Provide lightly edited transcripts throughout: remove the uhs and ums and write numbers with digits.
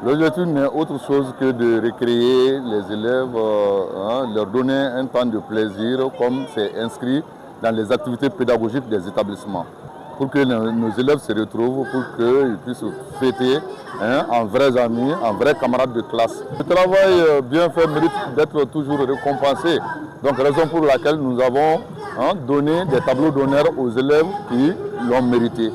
L'objectif n'est autre chose que de recréer les élèves, leur donner un temps de plaisir comme c'est inscrit dans les activités pédagogiques des établissements. Pour que nos élèves se retrouvent, pour qu'ils puissent fêter en vrais amis, en vrais camarades de classe. Le travail bien fait mérite d'être toujours récompensé. Donc raison pour laquelle nous avons donné des tableaux d'honneur aux élèves qui l'ont mérité.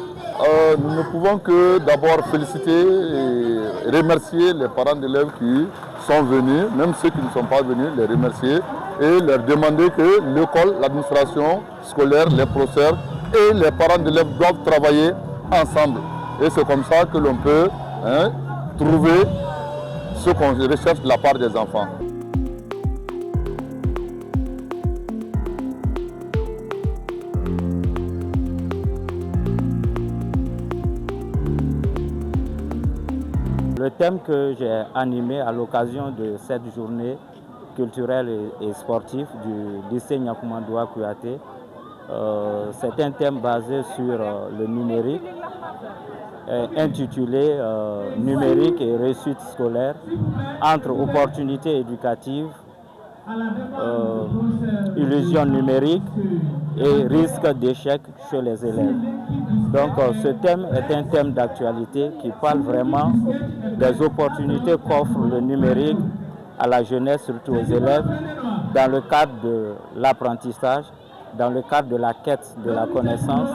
Nous ne pouvons que d'abord féliciter et remercier les parents d'élèves qui sont venus, même ceux qui ne sont pas venus, les remercier et leur demander que l'école, l'administration scolaire, les professeurs et les parents d'élèves doivent travailler ensemble. Et c'est comme ça que l'on peut trouver ce qu'on recherche de la part des enfants. Le thème que j'ai animé à l'occasion de cette journée culturelle et sportive du lycée Nyakumandoua Kouyaté, c'est un thème basé sur le numérique, intitulé Numérique et réussite scolaire entre opportunités éducatives, illusions numériques et risque d'échec chez les élèves. Donc ce thème est un thème d'actualité qui parle vraiment des opportunités qu'offre le numérique à la jeunesse, surtout aux élèves, dans le cadre de l'apprentissage, dans le cadre de la quête de la connaissance.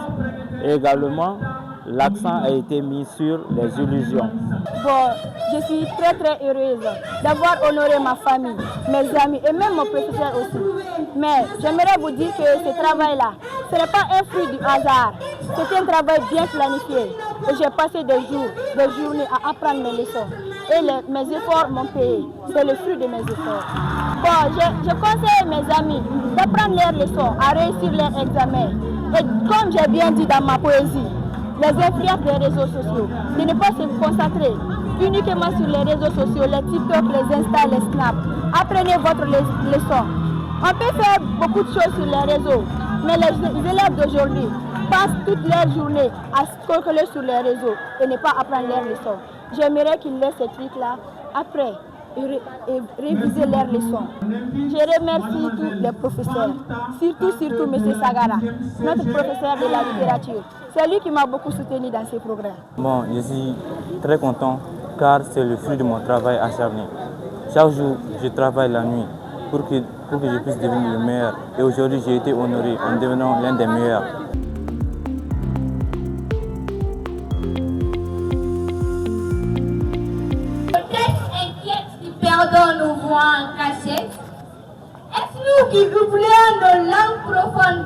Et également, l'accent a été mis sur les illusions. Bon, je suis très heureuse d'avoir honoré ma famille, mes amis et même mon professeur aussi. Mais j'aimerais vous dire que ce travail-là, ce n'est pas un fruit du hasard. C'est un travail bien planifié. Et j'ai passé des jours, des journées à apprendre mes leçons. Et mes efforts m'ont payé. C'est le fruit de mes efforts. Bon, je conseille mes amis d'apprendre leurs leçons, à réussir leurs examens. Et comme j'ai bien dit dans ma poésie, les influences des réseaux sociaux, de ne pas se concentrer uniquement sur les réseaux sociaux, les TikTok, les Insta, les Snap. Apprenez votre leçon. On peut faire beaucoup de choses sur les réseaux, mais les élèves d'aujourd'hui passent toute leur journée à scroller sur les réseaux et ne pas apprendre leurs leçons. J'aimerais qu'ils laissent ces trucs-là après et réviser leurs leçons. Je remercie tous les professeurs, surtout M. Sagara, notre professeur de la littérature. C'est lui qui m'a beaucoup soutenu dans ces programmes. Bon, je suis très content car c'est le fruit de mon travail acharné. Chaque jour, je travaille la nuit pour que je puisse devenir le meilleur. Et aujourd'hui, j'ai été honoré en devenant l'un des meilleurs. Perdons nos voix en cachette. Est-ce nous qui oublions nos langues profondes